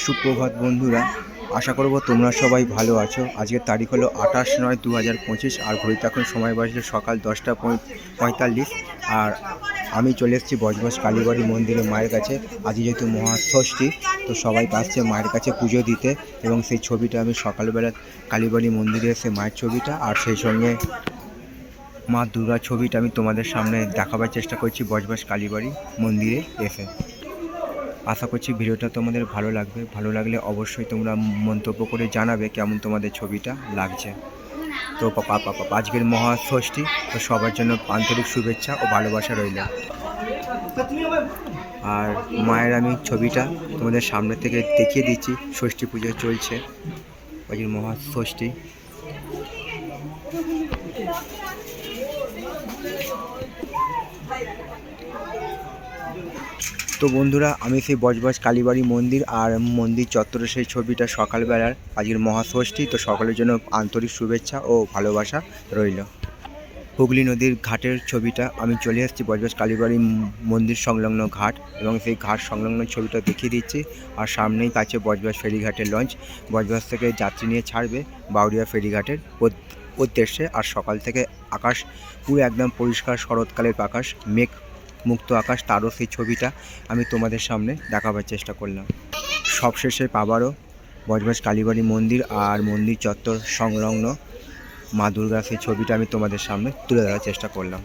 সুপ্রভাত বন্ধুরা, আশা করব তোমরা সবাই ভালো আছো। আজকের তারিখ হলো 28/9/2025 আর ঘড়িতে এখন সময় বাজছে সকাল 10টা 45। আর আমি চলে এসেছি বজবজ কালীবাড়ি মন্দিরে মায়ের কাছে। আজ যেহেতু মহাষষ্ঠী, তো সবাই আসছে মায়ের কাছে পুজো দিতে, এবং সেই ছবিটা আমি সকালবেলা কালীবাড়ি মন্দিরে এসে মায়ের ছবিটা আর সেই সঙ্গে মা দুর্গার ছবিটা আমি তোমাদের সামনে দেখাবার চেষ্টা করছি বজবজ কালীবাড়ি মন্দিরে এসে। আশা করছি ভিডিওটা তোমাদের ভালো লাগবে। ভালো লাগলে অবশ্যই তোমরা মন্তব্য করে জানাবে কেমন তোমাদের ছবিটা লাগছে। তো আজকের মহাষষ্ঠী, তো সবার জন্য আন্তরিক শুভেচ্ছা ও ভালোবাসা রইল। আর মায়ের আমি ছবিটা তোমাদের সামনে থেকে দেখিয়ে দিচ্ছি। ষষ্ঠী পুজো চলছে, আজকের মহাষষ্ঠী। তো বন্ধুরা, আমি সেই বজবজ কালীবাড়ি মন্দির আর মন্দির চত্বরে সেই ছবিটা সকালবেলার আজকের মহাষষ্ঠী, তো সকলের জন্য আন্তরিক শুভেচ্ছা ও ভালোবাসা রইল। হুগলি নদীর ঘাটের ছবিটা আমি চলে এসেছি বজবজ কালীবাড়ি মন্দির সংলগ্ন ঘাট, এবং সেই ঘাট সংলগ্ন ছবিটা দেখিয়ে দিচ্ছি। আর সামনেই কাছে বজবজ ফেরিঘাটের লঞ্চ বজবজ থেকে যাত্রী নিয়ে ছাড়বে বাউরিয়া ফেরিঘাটের উদ্দেশ্যে। আর সকাল থেকে আকাশ পুরো একদম পরিষ্কার, শরৎকালের আকাশ, মেঘ মুক্ত আকাশ, তারও সেই ছবিটা আমি তোমাদের সামনে দেখাবার চেষ্টা করলাম। সবশেষে আবারও বজবজ কালীবাড়ি মন্দির আর মন্দির চত্বর সংলগ্ন মা দুর্গা সেই ছবিটা আমি তোমাদের সামনে তুলে ধরার চেষ্টা করলাম।